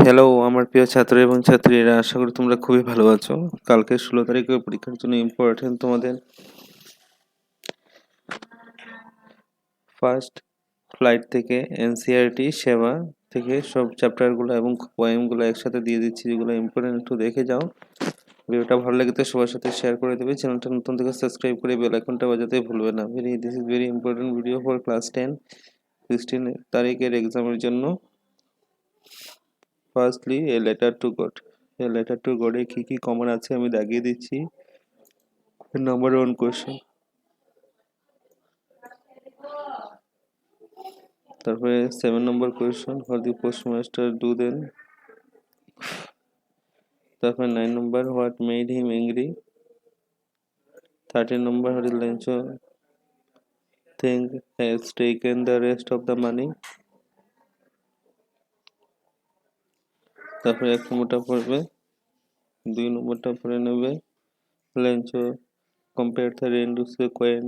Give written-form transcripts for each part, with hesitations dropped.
Hello আমার প্রিয় ছাত্র এবং ছাত্রীরা, আশা করি তোমরা খুবই ভালো আছো। কালকে 16 তারিখে পরীক্ষার জন্য ইম্পর্টেন্ট তোমাদের ফার্স্ট ফ্লাইট থেকে এনসিইআরটি সেবা থেকে সব চ্যাপ্টারগুলো এবং পোয়েমগুলো একসাথে দিয়ে দিচ্ছি, যেগুলো ইম্পর্টেন্ট একটু দেখে যাও। ভিডিওটা ভালো লাগে তো সবার সাথে শেয়ার করে দেবে। চ্যানেলটা নতুন থেকে সাবস্ক্রাইব করে বেল আইকনটা বাজাতে ভুলবে না। This is very important video for class 10 16 তারিখের এক্সামের জন্য। Firstly a letter to God. A letter to গডে কী কী কমন আছে আমি দাগিয়ে দিচ্ছি। নাম্বার 1 কোয়েশ্চেন, তারপরে 7 নম্বর question, what the postmaster do then. তারপরে 9 নম্বর, হোয়াট মেড হিম অ্যাংরি। 13 নম্বর, what is Lencho think has taken the rest of the money. তারপরে 1 নম্বরটা পড়বে, 2 নম্বরটা পড়ে নেবে লেঞ্চো compare the rain to say coin.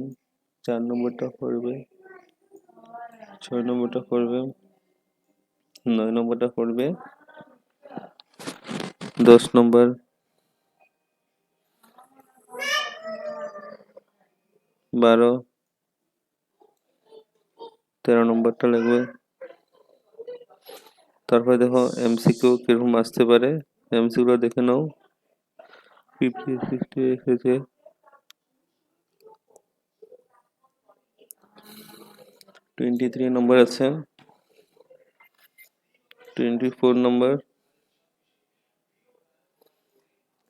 4 নম্বরটা পড়বে, 6 নম্বরটা পড়বে, 9 নম্বরটা পড়বে, 10 নম্বর, 12, 13 নম্বরটা লিখবে। তারপরে দেখো এমসিকিউ কিরকম আসতে পারে, এমসিকিউগুলো দেখে নাও। 50 60 এসেছে, 23 নম্বর আছে, 24 নম্বর,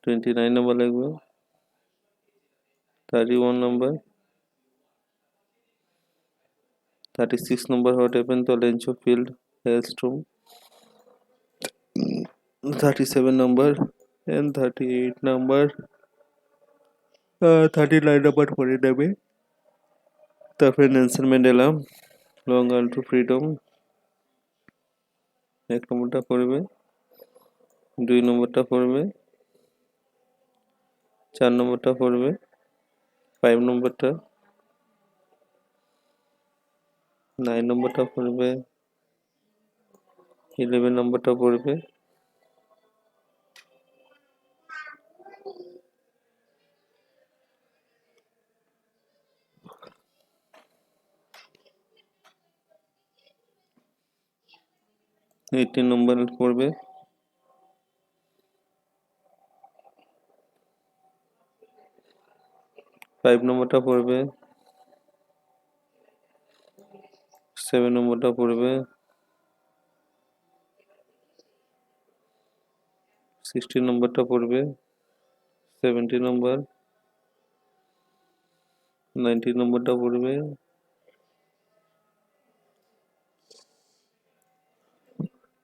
29 নম্বর লিখবে, 31 নম্বর, 36 নম্বর, what happen to Lencho field hailstorm. 37 নম্বর and 38 নম্বর, 39 নম্বর পড়ে নেবে। তারপরে Nelson Mandela long run to freedom, 1 নম্বরটা পড়বে, 2 নম্বরটা পড়বে, 4 নম্বরটা পড়বে, 5 নম্বরটা, 9 নম্বরটা পড়বে, 11 নম্বরটা পড়বে, 18 নম্বর পড়বে, 5 নম্বরটা পড়বে, 7 নম্বরটা পড়বে, 16 নম্বরটা পড়বে, 70 নম্বর, 90 নম্বরটা পড়বে,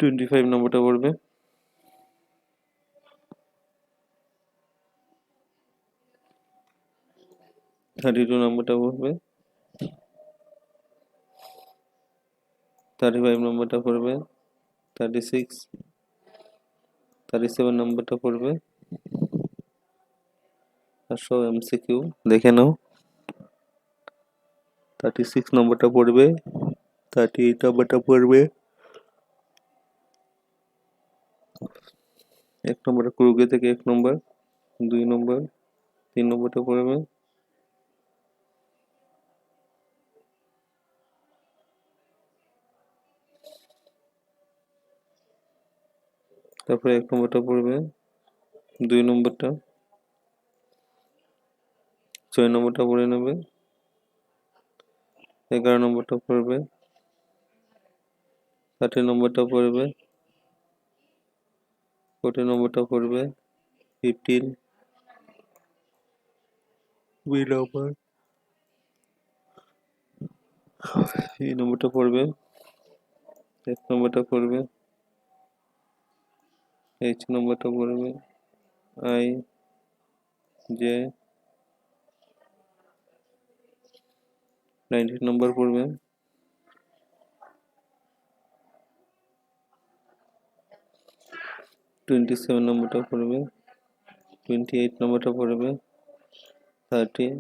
25 নম্বরটা পড়বে, 32 নম্বরটা পড়বে, 35 নম্বরটা পড়বে, 36, 37 নম্বরটা পড়বে। আর সব এমসিকিউ দেখে নাও। 36 নম্বরটা পড়বে, 38 নম্বরটা পড়বে, 1 নম্বরটা কুরুগে থেকে 1 নম্বর, 2 নম্বর, 3 নম্বরটা পড়বে, তারপরে 1 নম্বরটা পড়বে, 2 নম্বরটা, 6 নম্বরটা পড়ে নেবে, 11 নম্বরটা পড়বে, 13 নম্বরটা পড়বে, 14 নম্বরটা পড়বে, 15 বি নম্বর, এই নম্বরটা পড়বে, 1 নম্বরটা পড়বে, এইচ নম্বরটা পড়বে, আই জে 19 নম্বর পড়বে, 27 নম্বরটা পড়বে, 28 নম্বরটা পড়বে, 30,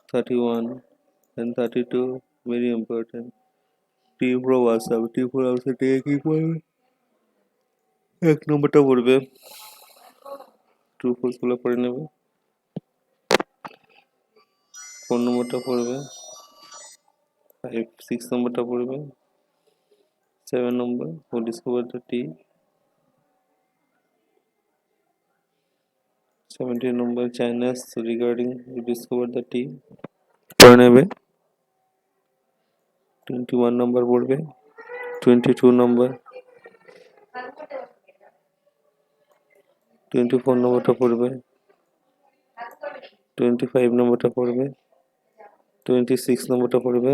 31 and 32 very important। T for Assam, T for Assam থেকে কি পড়বে? এক নম্বরটা পড়বে ট্রু ফলস গুলো পড়ে নেবে। 4 নম্বরটা পড়বে 6 নম্বরটা পড়বে 7 নম্বর হু ডিসকভার দ্য টি। 17 নম্বর Chinese regarding who discover the tea পড়ে নেবে। 21 নম্বর পড়বে। 22 নম্বর 24 নম্বরটা পড়বে। 25 নম্বরটা পড়বে। 26 নম্বরটা পড়বে।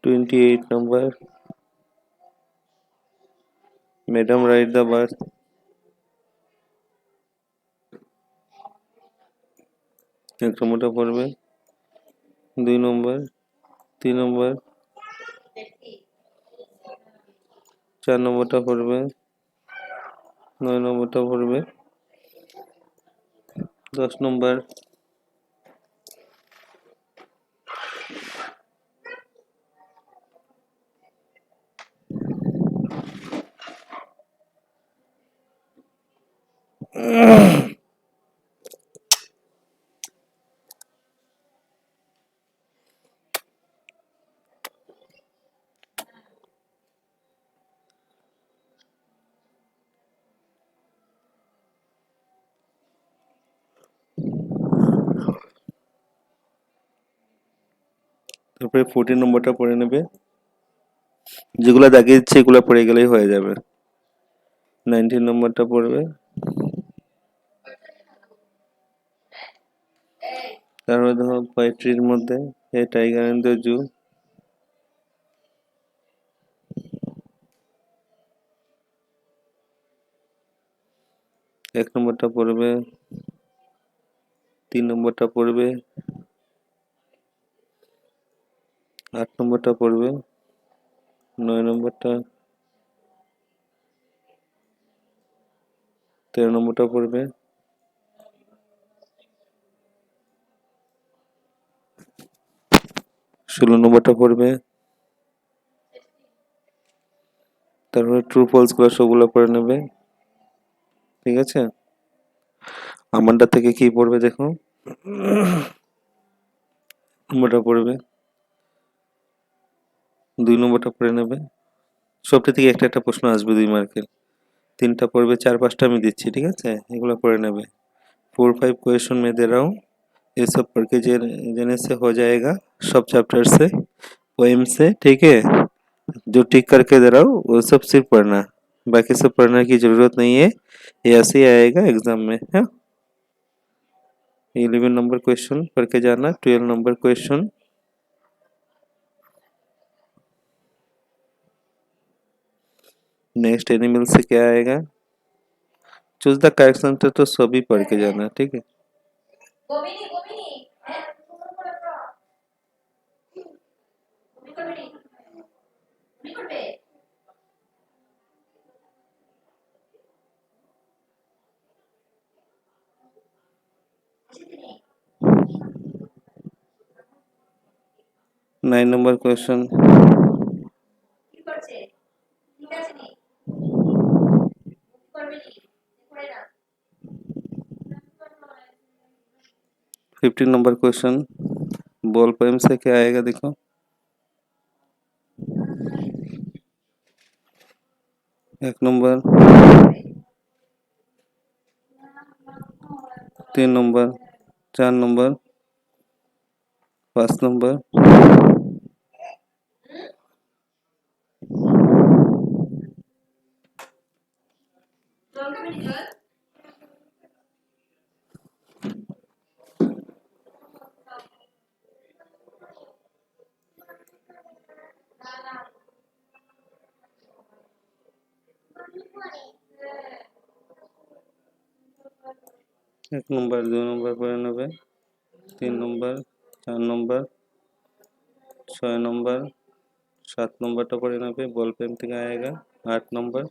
28 নম্বর ম্যাডাম রাইট দ্য বার্থ। 1 নম্বরটা পড়বে। 2 নম্বর 3 নম্বর 4 নম্বরটা পড়বে। 9 নম্বরটা পড়বে। 10 নম্বর তারপরে 14 নম্বরটা পড়ে নেবে। যেগুলো দাগিয়ে দিচ্ছে এগুলো পড়ে গেলেই হয়ে যাবে। 19 নম্বরটা পড়বে। তারপরে দেখো পোয়েট্রির মধ্যে a tiger in the zoo. 1 নম্বরটা পড়বে। 3 নম্বরটা পড়বে। 8 নম্বরটা পড়বে। 9 নম্বরটা 13 নম্বরটা পড়বে। 16 নম্বরটা পড়বে। তারপরে ট্রু ফলস গুলো সবগুলো পড়ে নেবে। ঠিক আছে, আমারটা থেকে কি পড়বে দেখো। নম্বরটা পড়বে। 2 নম্বরটা পড়ে নেবে। সবটা থেকে একটা একটা প্রশ্ন আসবে 2 মার্কের। 3টা পড়বে, 4-5টা আমি দিচ্ছি, ঠিক আছে, এগুলো পড়ে নেবে। 4-5 क्वेश्चन में दे रहा हूँ, ये सब पढ़ के देने से हो जाएगा सब चैप्टर से, पोएम से, ठीक है। जो टिक करके दे रहा हूँ वो सब सिर्फ पढ़ना, बाकी सब पढ़ने की जरूरत नहीं है, ये ऐसे ही आएगा एग्जाम में है। 11 नंबर क्वेश्चन पढ़ के जाना। 12 नंबर क्वेश्चन नेक्स्ट एनिमल से क्या आएगा, चूज द करेक्ट आंसर, तो सभी पढ़ के जाना, ठीक है। Nine number question 15 number question ball poem से क्या आएगा देखो। 1 number 3 number 4 number 5 number 1 number 2 number पढ़े नेবে। 3 नंबर 4 नंबर 6 नंबर 7 नंबरটা पढ़े नेবে, बॉल पेन থেকে आएगा। 8 नंबर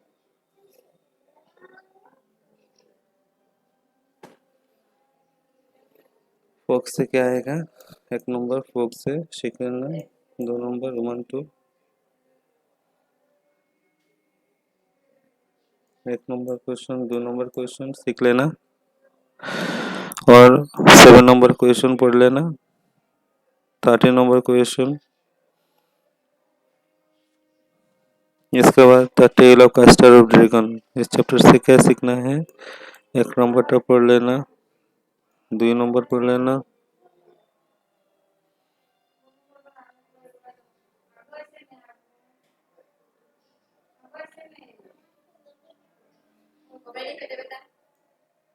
फोक्स से क्या आएगा। 1 नंबर फोक्स से शिकना। 2 नंबर रोमान 2 1 नंबर क्वेश्चन, 2 नंबर क्वेश्चन सीख लेना और 7 नंबर क्वेश्चन पढ़ लेना। 13 नंबर क्वेश्चन, इसके बाद the tale of Custard of dragon, इस चैप्टर से क्या सीखना है। 1 नंबर पढ़ लेना, 2 नंबर पढ़ लेना,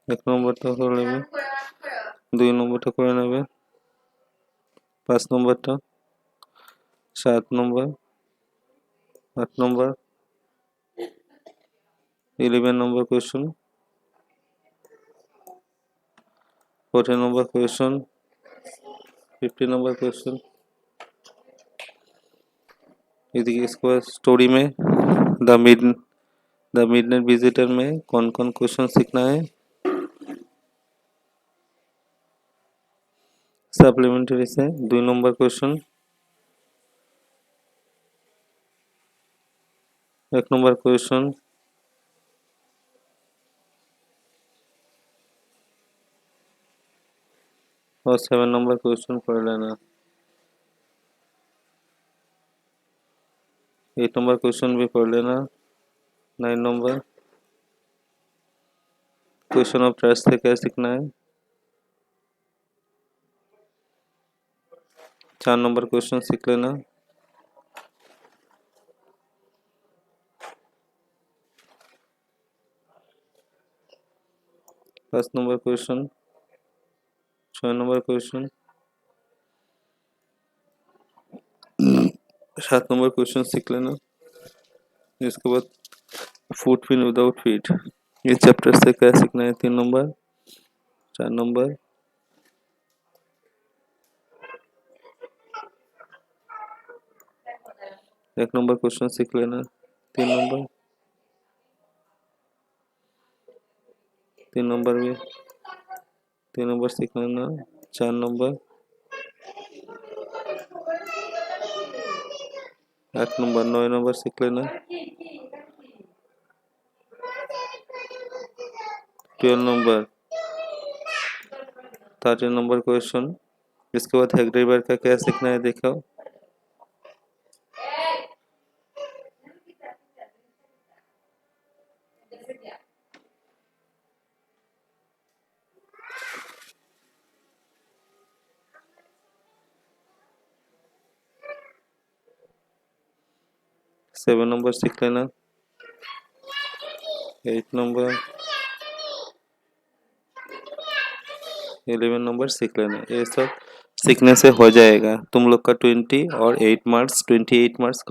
एक नंबरটা করে নেবে, 2 নম্বরটা করে নেবে, 5 নম্বরটা, 7 নম্বর, 8 নম্বর, 11 নম্বর কোয়েশ্চন, 14 নম্বর কোয়েশ্চन, 15 नंबर क्वेश्चन। यदि इसको स्टोरी में द मिडनाइट विजिटर में कौन कौन क्वेश्चन सीखना है। सप्लीमेंट्री से 2 नंबर क्वेश्चन, 1 नंबर क्वेश्चन, और 7 नंबर क्वेश्चन पढ़ लेना। 8 नंबर क्वेश्चन भी पढ़ लेना। 9 नंबर क्वेश्चन ऑफ ट्रस्ट से क्या सीखना है। 4 नंबर क्वेश्चन सीख लेना। 5 number question, 6 number question, 7 number question सीख लेना। इसके बाद फूड पिन विदाउट फीड, इस चैप्टर से क्या सीखना है। 3 नंबर, 4 नंबर, 1 नंबर क्वेश्चन सीख लेना। 3 नंबर, 3 नंबर भी 3 नंबर सीख लेना। 4 नंबर, 8 नंबर, 9 नंबर सीख लेना। 12 नंबर, 13 नंबर क्वेश्चन। इसके बाद हेगडेबर का क्या सीखना है देखो। 7 नंबर सीख लेना। 8 नंबर, 11 नंबर सीख लेना। ये सब सीखने से हो जाएगा तुम लोग का 20 और 8 मार्क्स 28 मार्क्स